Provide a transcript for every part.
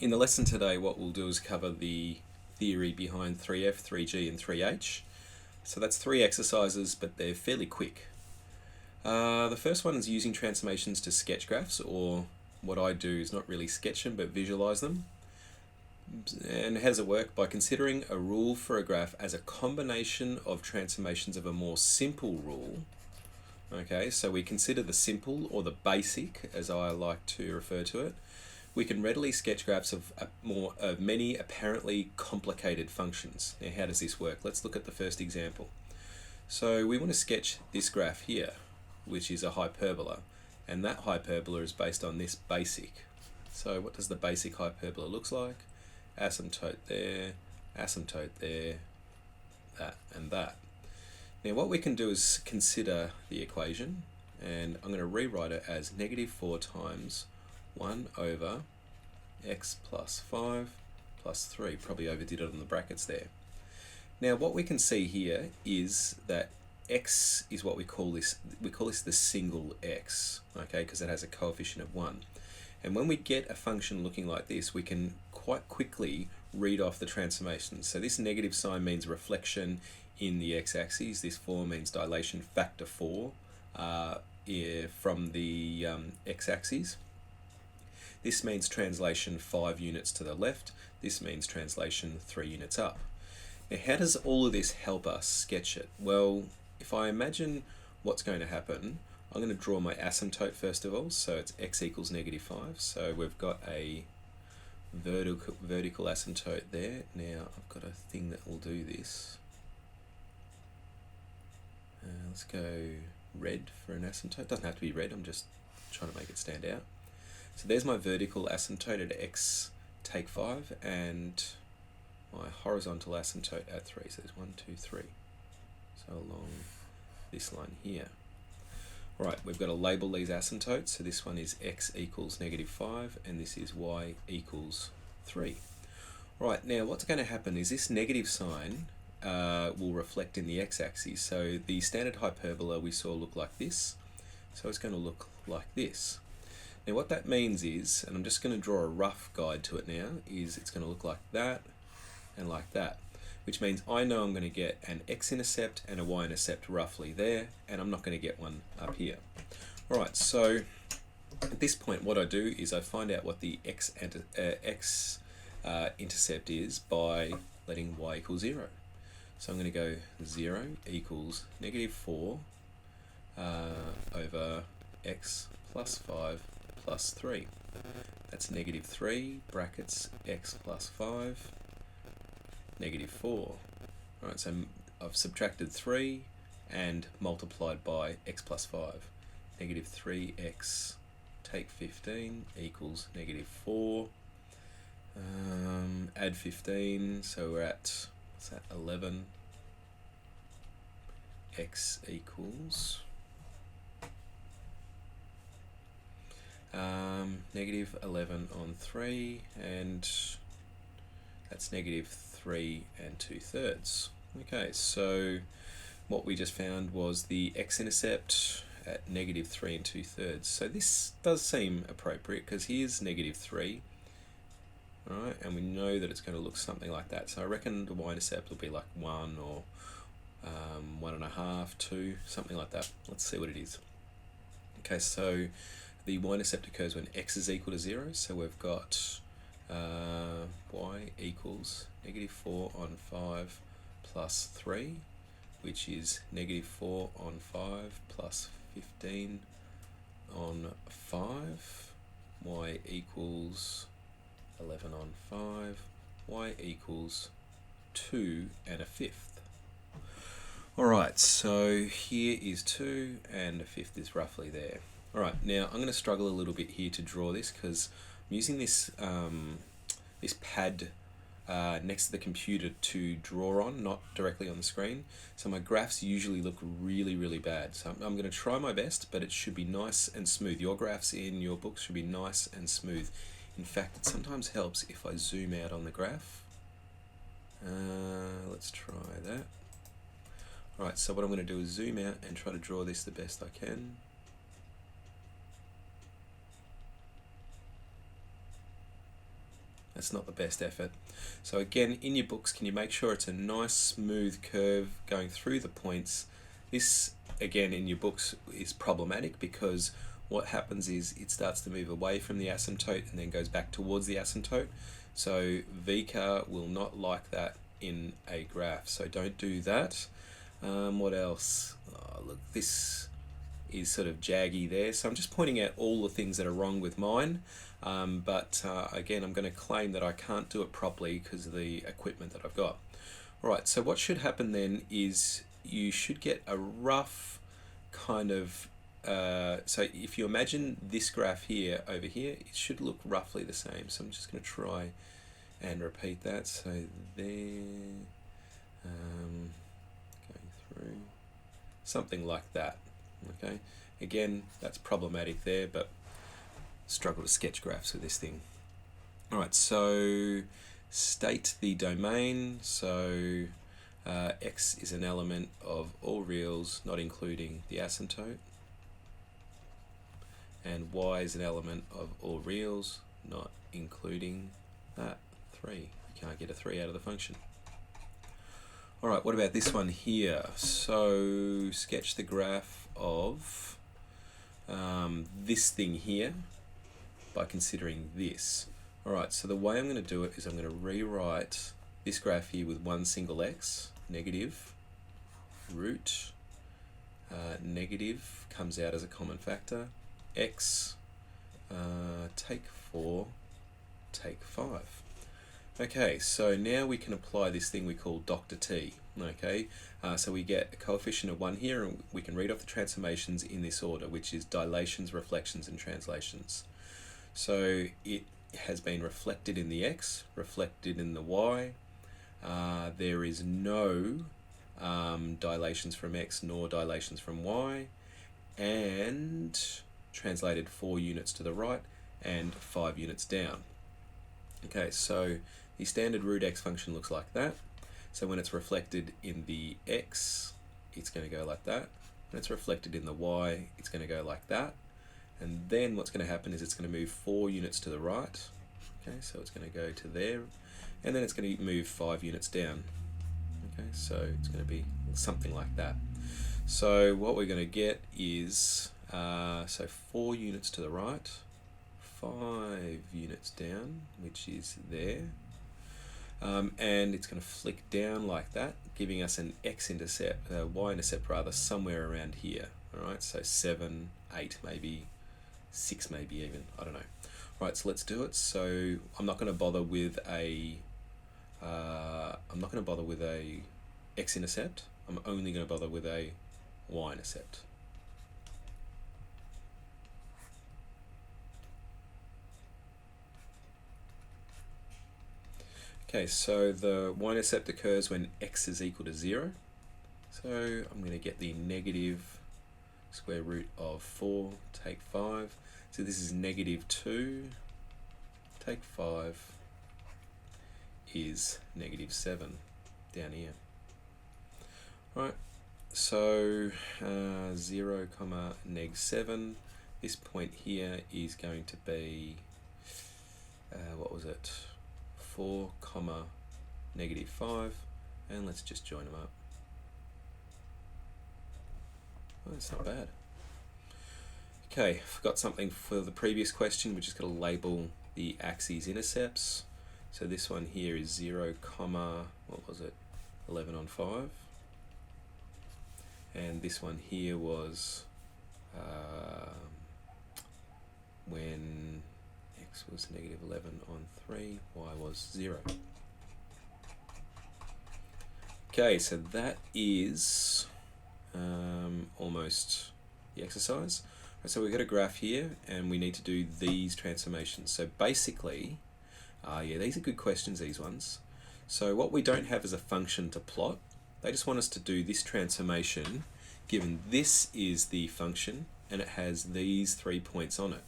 In the lesson today, what we'll do is cover the theory behind 3F, 3G and 3H. So that's 3 exercises, but they're fairly quick. The first one is using transformations to sketch graphs, or what I do is not really sketch them, but visualize them. And how does it work? By considering a rule for a graph as a combination of transformations of a more simple rule. Okay, so we consider the simple, or the basic, as I like to refer to it. We can readily sketch graphs of many apparently complicated functions. Now, how does this work? Let's look at the first example. So we want to sketch this graph here, which is a hyperbola, and that hyperbola is based on this basic. So what does the basic hyperbola looks like? Asymptote there, asymptote there, that and that. Now what we can do is consider the equation, and I'm going to rewrite it as -4 times 1 over x plus 5 plus 3. Probably overdid it on the brackets there. Now what we can see here is that x is what we call this the single x, okay, because it has a coefficient of 1. And when we get a function looking like this, we can quite quickly read off the transformations. So this negative sign means reflection in the x-axis. This 4 means dilation factor 4 from the x-axis. This means translation 5 units to the left. This means translation 3 units up. Now, how does all of this help us sketch it? Well, if I imagine what's going to happen, I'm going to draw my asymptote first of all. So it's x equals -5. So we've got a vertical asymptote there. Now I've got a thing that will do this. Let's go red for an asymptote. It doesn't have to be red, I'm just trying to make it stand out. So there's my vertical asymptote at x take 5, and my horizontal asymptote at 3. So there's 1, 2, 3. So along this line here. Right, we've got to label these asymptotes. So this one is x equals -5, and this is y equals 3. Right, now what's going to happen is this negative sign will reflect in the x-axis. So the standard hyperbola we saw look like this. So it's going to look like this. Now what that means is, and I'm just going to draw a rough guide to it now, is it's going to look like that and like that, which means I know I'm going to get an X-Intercept and a Y-Intercept roughly there, and I'm not going to get one up here. Alright, so at this point what I do is I find out what the X-Intercept is by letting y equal 0. So I'm going to go 0 equals -4 over x plus 5 plus 3. That's -3 brackets x plus 5 -4. Alright, so I've subtracted 3 and multiplied by x plus 5. -3x take 15 equals -4. Add 15, so we're at, what's that, 11. X equals -11 on 3, and that's -3 2/3. Okay, so what we just found was the X-Intercept at -3 2/3. So this does seem appropriate because here's -3, right? And we know that it's going to look something like that. So I reckon the Y-Intercept will be like 1 or 1.5, 2, something like that. Let's see what it is. Okay, so the Y-Intercept occurs when x is equal to 0, so we've got y equals -4 on 5 plus 3, which is -4 on 5 plus 15 on 5, y equals 11 on 5, y equals 2 1/5. Alright, so here is 2 and 1/5 is roughly there. Alright, now I'm going to struggle a little bit here to draw this because I'm using this this pad next to the computer to draw on, not directly on the screen. So my graphs usually look really bad. So I'm going to try my best, but it should be nice and smooth. Your graphs in your books should be nice and smooth. In fact, it sometimes helps if I zoom out on the graph. Let's try that. Alright, so what I'm going to do is zoom out and try to draw this the best I can. That's not the best effort. So again, in your books, can you make sure it's a nice smooth curve going through the points? This, again, in your books is problematic because what happens is it starts to move away from the asymptote and then goes back towards the asymptote. So VCAR will not like that in a graph, so don't do that. What else? Oh, look, this is sort of jaggy there, so I'm just pointing out all the things that are wrong with mine, but again, I'm going to claim that I can't do it properly because of the equipment that I've got. Alright, so what should happen then is you should get a rough kind of, so if you imagine this graph here over here, it should look roughly the same. So I'm just going to try and repeat that. So there, going through, something like that. Okay, again, that's problematic there, but struggle to sketch graphs with this thing. Alright, so state the domain. So X is an element of all reals, not including the asymptote. And Y is an element of all reals, not including that 3. You can't get a 3 out of the function. Alright, what about this one here? So sketch the graph of this thing here by considering this. Alright, so the way I'm going to do it is I'm going to rewrite this graph here with one single x, negative, root, negative comes out as a common factor, x, take 4, take 5. Okay, so now we can apply this thing we call Dr. T. Okay, so we get a coefficient of 1 here, and we can read off the transformations in this order, which is dilations, reflections, and translations. So it has been reflected in the x, reflected in the y. There is no dilations from x nor dilations from y, and translated 4 units to the right and 5 units down. Okay, so the standard root x function looks like that. So when it's reflected in the x, it's going to go like that. When it's reflected in the y, it's going to go like that. And then what's going to happen is it's going to move 4 units to the right. Okay, so it's going to go to there, and then it's going to move 5 units down. Okay, so it's going to be something like that. So what we're going to get is, so 4 units to the right, 5 units down, which is there, and it's going to flick down like that, giving us an X-intercept, Y-intercept rather, somewhere around here. Alright, so 7, 8 maybe, 6 maybe even, I don't know. Right, so let's do it. So I'm not going to bother with a X-intercept. I'm only going to bother with a Y-intercept. Okay, so the Y-intercept occurs when x is equal to 0. So I'm going to get the negative square root of 4, take 5. So this is negative 2, take 5 is negative 7 down here. Right, so 0, neg 7. This point here is going to be, what was it? 4, negative 5, and let's just join them up. Oh, that's not bad. Okay, forgot something for the previous question. We're just going to label the axes intercepts. So this one here is 0, what was it? 11 on 5. And this one here was when x was negative 11 on 3, y was 0. Okay, so that is almost the exercise. So we've got a graph here, and we need to do these transformations. So basically, yeah, these are good questions, these ones. So what we don't have is a function to plot. They just want us to do this transformation, given this is the function, and it has these 3 points on it.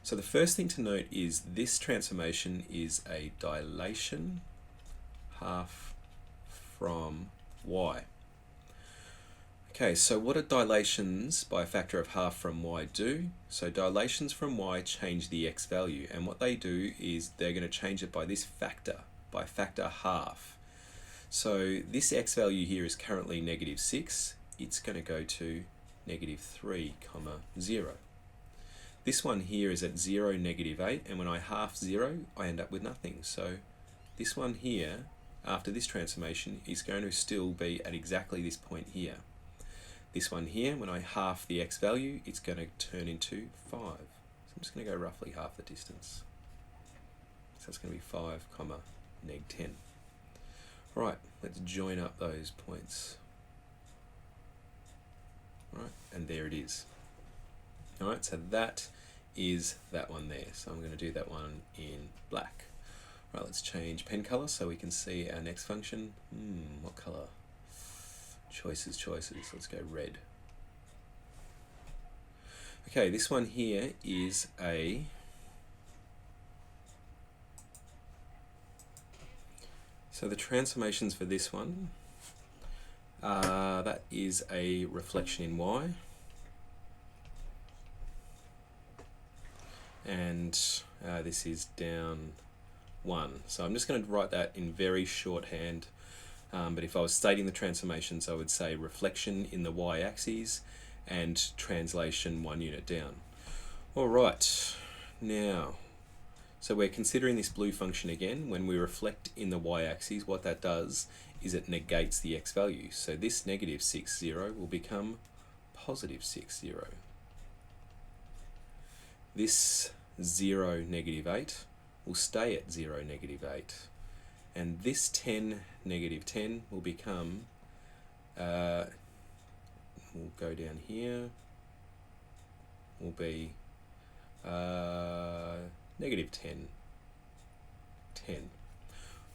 So the first thing to note is this transformation is a dilation half from y. Okay, so what do dilations by a factor of half from y do? So dilations from y change the x value, and what they do is they're going to change it by this factor, by factor half. So this x value here is currently -6. It's going to go to -3, 0. This one here is at 0, -8, and when I half 0, I end up with nothing. So this one here, after this transformation, is going to still be at exactly this point here. This one here, when I half the x value, it's going to turn into 5. So I'm just going to go roughly half the distance. So it's going to be 5, -10. Right, let's join up those points. Right, and there it is. Alright, so that is that one there. So I'm going to do that one in black. Right, let's change pen color so we can see our next function. What color? Choices. Let's go red. Okay, this one here is so the transformations for this one, that is a reflection in y. And this is down 1. So I'm just going to write that in very shorthand. But if I was stating the transformations, I would say reflection in the y-axis and translation 1 unit down. All right, now, so we're considering this blue function again. When we reflect in the y-axis, what that does is it negates the x value. So this -6, will become +6. This 0, -8 will stay at 0, -8. And this 10, -10 will become, we'll go down here, will be -10, 10.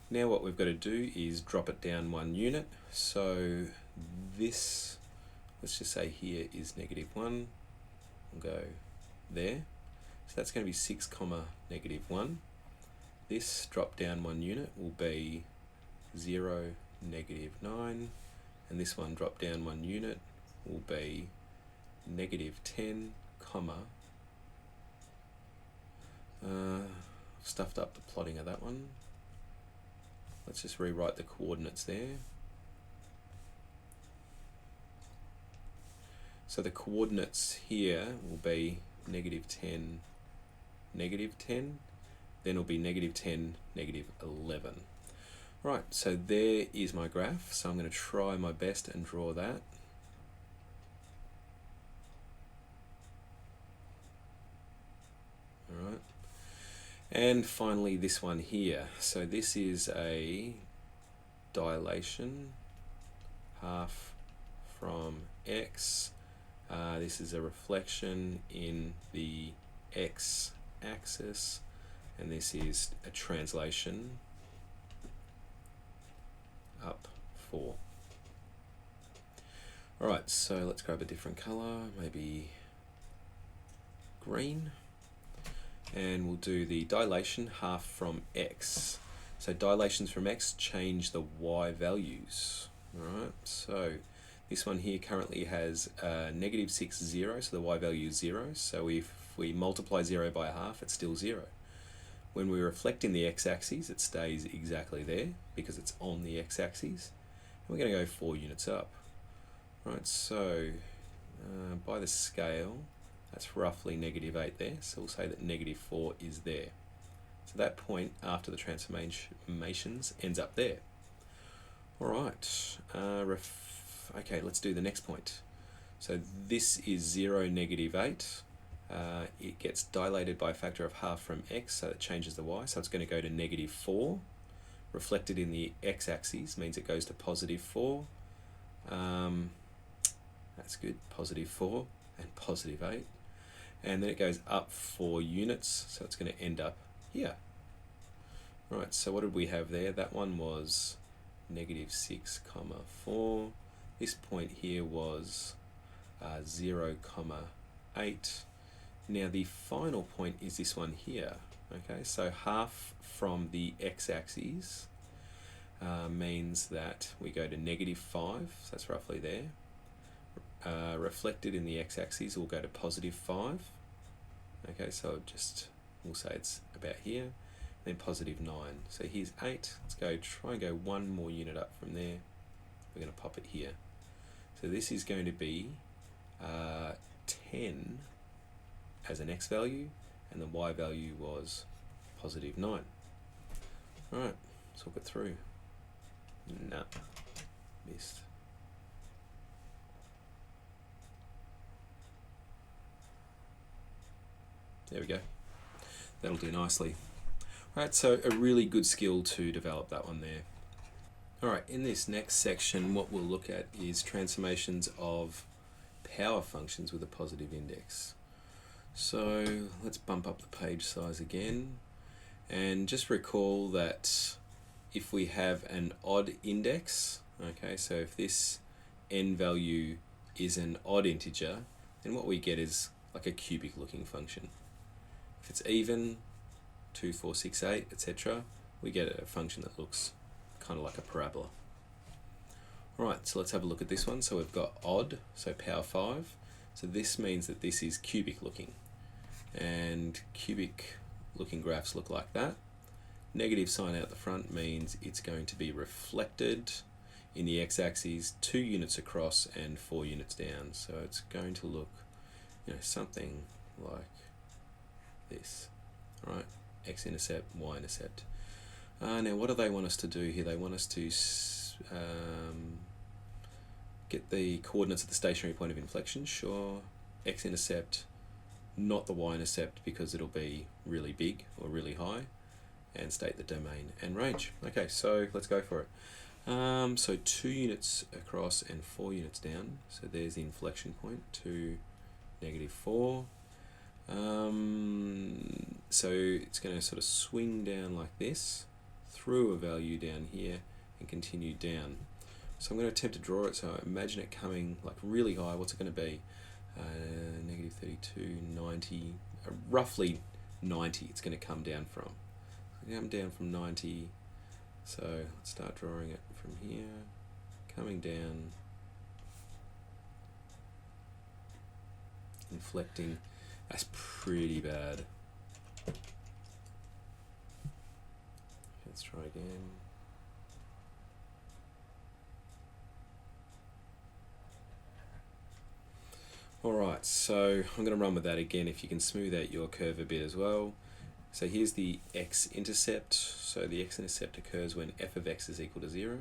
Now what we've got to do is drop it down 1 unit. So this, let's just say here is -1. We'll go there. So that's going to be 6, -1. This drop down 1 unit will be 0, -9, and this one drop down 1 unit will be -10, stuffed up the plotting of that one. Let's just rewrite the coordinates there. So the coordinates here will be -10, -10. Then it'll be -10, -11. Right, so there is my graph. So I'm going to try my best and draw that. All right. And finally this one here. So this is a dilation, half from x. This is a reflection in the x-axis. And this is a translation up 4. Alright, so let's grab a different color, maybe green. And we'll do the dilation half from x. So dilations from x change the y values. Alright, so this one here currently has -6, 0, so the y value is 0. So if we multiply 0 by half, it's still 0. When we reflect in the x-axis, it stays exactly there because it's on the x-axis. We're going to go 4 units up. Right, so by the scale, that's roughly -8 there. So we'll say that -4 is there. So that point after the transformations ends up there. All right. Okay, let's do the next point. So this is 0, -8. It gets dilated by a factor of half from x, so it changes the y, so it's going to go to -4. Reflected in the x-axis means it goes to +4. That's good, +4 and +8. And then it goes up 4 units, so it's going to end up here. Right, so what did we have there? That one was -6, 4. This point here was 0, 8. Now the final point is this one here. Okay, so half from the x-axis means that we go to -5, so that's roughly there. reflected in the x-axis will go to positive 5. Okay, so we'll say it's about here, then positive 9. So here's 8. Let's try and go one more unit up from there. We're going to pop it here. So this is going to be 10 as an x value, and the y value was positive 9. Alright, let's look it through. Nah, missed. There we go. That'll do nicely. Alright, so a really good skill to develop that one there. Alright, in this next section, what we'll look at is transformations of power functions with a positive index. So let's bump up the page size again, and just recall that if we have an odd index, okay, so if this n value is an odd integer, then what we get is like a cubic looking function. If it's even, 2, 4, 6, 8, etc., we get a function that looks kind of like a parabola. Alright, so let's have a look at this one. So we've got odd, so power 5. So this means that this is cubic looking. And cubic looking graphs look like that. Negative sign out the front means it's going to be reflected in the x-axis 2 units across and 4 units down. So it's going to look, something like this. Right? X-intercept, Y-intercept. Now what do they want us to do here? They want us to get the coordinates at the stationary point of inflection. Sure. X-intercept, not the Y-intercept because it'll be really big or really high, and state the domain and range. Okay, so let's go for it. So 2 units across and 4 units down. So there's the inflection point to -4. So it's going to sort of swing down like this, through a value down here, and continue down. So I'm going to attempt to draw it. So imagine it coming like really high. What's it going to be? -32, 90, roughly 90. It's going to come down from. Come down from 90. So let's start drawing it from here, coming down, inflecting. That's pretty bad. Let's try again. Alright, so I'm going to run with that again if you can smooth out your curve a bit as well. So here's the X-Intercept. So the X-Intercept occurs when f of x is equal to 0.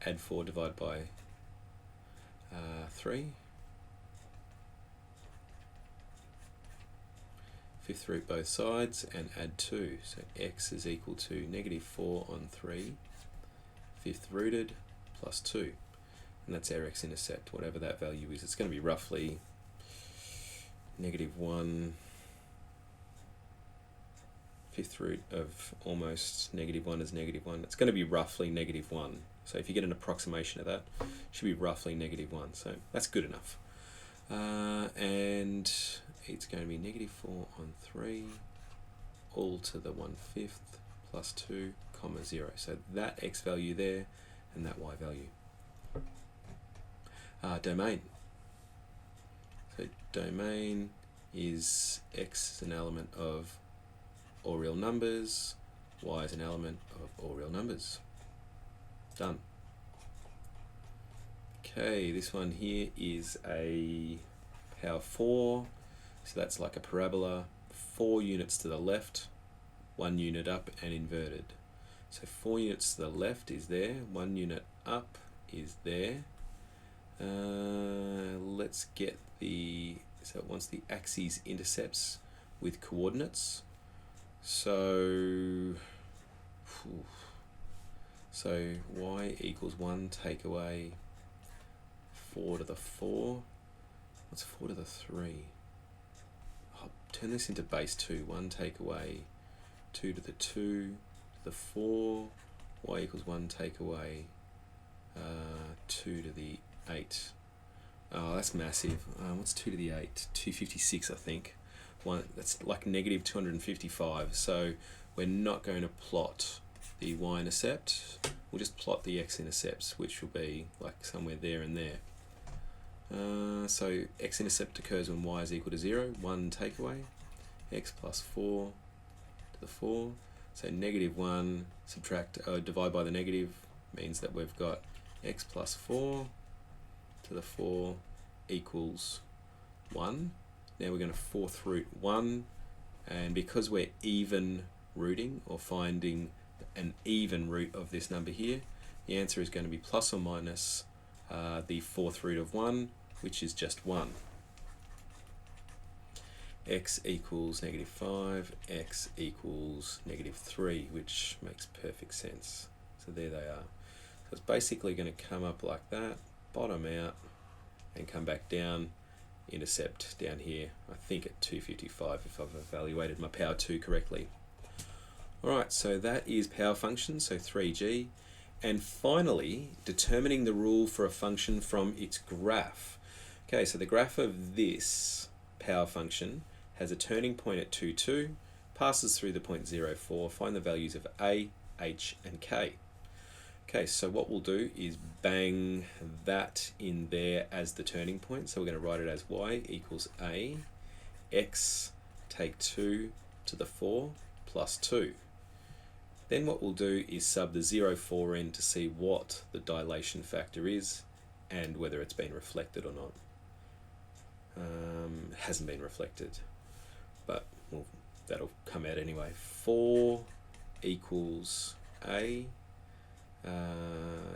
Add 4 divided by 3. Fifth root both sides and add 2. So x is equal to -4 on 3, fifth rooted, plus 2. And that's our X-intercept, whatever that value is. It's going to be roughly -1, fifth root of almost -1 is -1. It's going to be roughly -1. So if you get an approximation of that, it should be roughly -1. So that's good enough. And it's going to be -4 on 3, all to the 1/5 plus 2, comma 0. So that x value there and that y value. Domain. So domain is x is an element of all real numbers, y is an element of all real numbers. Done. Okay, this one here is a power 4, so that's like a parabola, 4 units to the left, 1 unit up and inverted. So 4 units to the left is there, 1 unit up is there. Let's get so it wants the axes intercepts with coordinates. So y equals 1 take away 4 to the 4. What's 4 to the 3? I'll turn this into base 2. 1 take away 2 to the 2 to the 4. Y equals 1 take away 2 to the 8. Oh, that's massive. What's 2 to the 8? 256, I think. That's like -255. So we're not going to plot the Y-intercept, we'll just plot the X-intercepts, which will be like somewhere there and there. So X-intercept occurs when y is equal to 0, 1 takeaway, x plus 4 to the 4. So negative 1 divide by the negative means that we've got x plus 4 to the 4 equals 1. Now we're going to fourth root 1, and because we're even rooting or finding an even root of this number here, the answer is going to be plus or minus the fourth root of 1, which is just 1. X equals negative 5, x equals negative 3, which makes perfect sense. So there they are. So it's basically going to come up like that, bottom out, and come back down, intercept down here, I think at 255 if I've evaluated my power 2 correctly. Alright, so that is power function, so 3g. And finally, determining the rule for a function from its graph. Okay, so the graph of this power function has a turning point at 2, 2, passes through the point 0, 4, find the values of a, h, and k. Okay, so what we'll do is bang that in there as the turning point. So we're going to write it as y equals a, x, take 2 to the 4 plus 2. Then what we'll do is sub the 0, 4 in to see what the dilation factor is and whether it's been reflected or not. Hasn't been reflected, but well, that'll come out anyway. 4 equals a,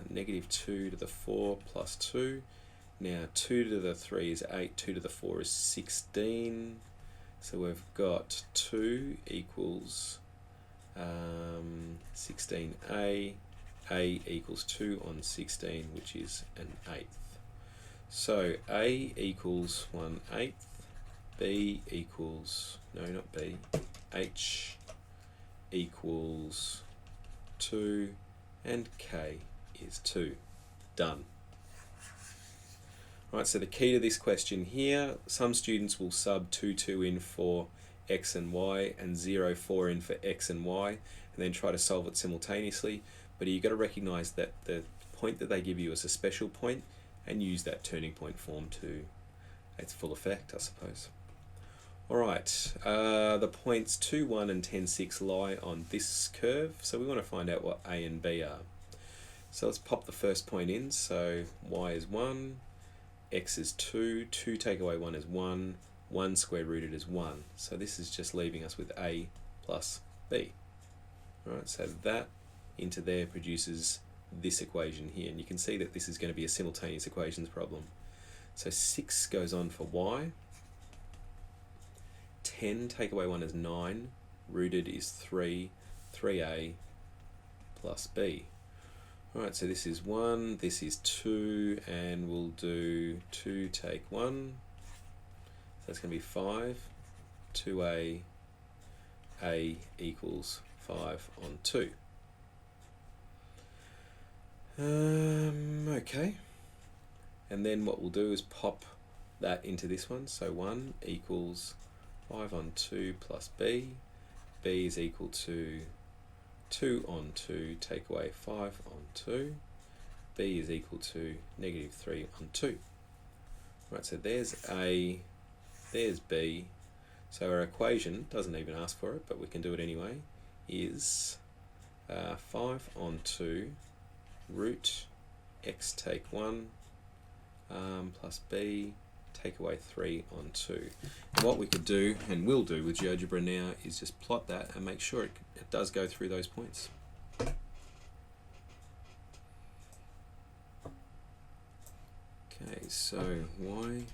negative 2 to the 4 plus 2. Now 2 to the 3 is 8, 2 to the 4 is 16. So we've got 2 equals 16a, a equals 2 on 16, which is an eighth. So a equals 1/8, b equals, no not b, h equals 2, and k is 2. Done. Right, so the key to this question here, some students will sub 2, 2 in for x and y and 0, 4 in for x and y, and then try to solve it simultaneously. But you've got to recognize that the point that they give you is a special point and use that turning point form to its full effect, I suppose. Alright, the points 2, 1 and 10, 6 lie on this curve, so we want to find out what a and b are. So let's pop the first point in, so y is 1, x is 2, 2 take away 1 is 1, 1 square rooted is 1. So this is just leaving us with a plus b. Alright, so that into there produces this equation here, and you can see that this is going to be a simultaneous equations problem. So 6 goes on for y, 10 take away 1 is 9, rooted is 3, 3a plus b. Alright, so this is 1, this is 2, and we'll do 2 take 1, so that's going to be 5, 2a, a equals 5 on 2. Okay, and then what we'll do is pop that into this one, so 1 equals 5 on 2 plus b, b is equal to 2 on 2, take away 5 on 2, b is equal to negative 3 on 2. Right, so there's a, there's b, so our equation doesn't even ask for it, but we can do it anyway, is 5 on 2 root x take 1 plus b take away 3 on 2. And what we could do, and will do with GeoGebra now, is just plot that and make sure it does go through those points. Okay, so y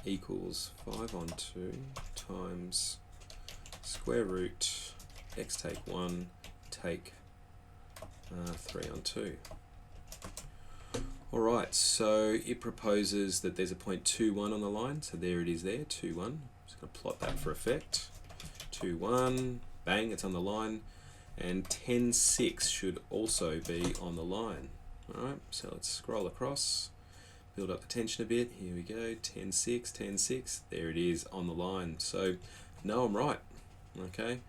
equals 5 on 2 times square root x take 1 take 3 on 2. Alright, so it proposes that there's a point 2, 1 on the line, so there it is there, 2, 1. Just going to plot that for effect. 2, 1, bang, it's on the line, and 10, 6 should also be on the line. Alright, so let's scroll across, build up the tension a bit, here we go, 10, 6, 10, 6, there it is on the line. So, no, I'm right, okay.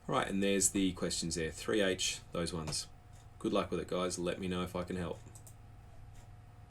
Right, and there's the questions there. 3H, those ones. Good luck with it, guys. Let me know if I can help.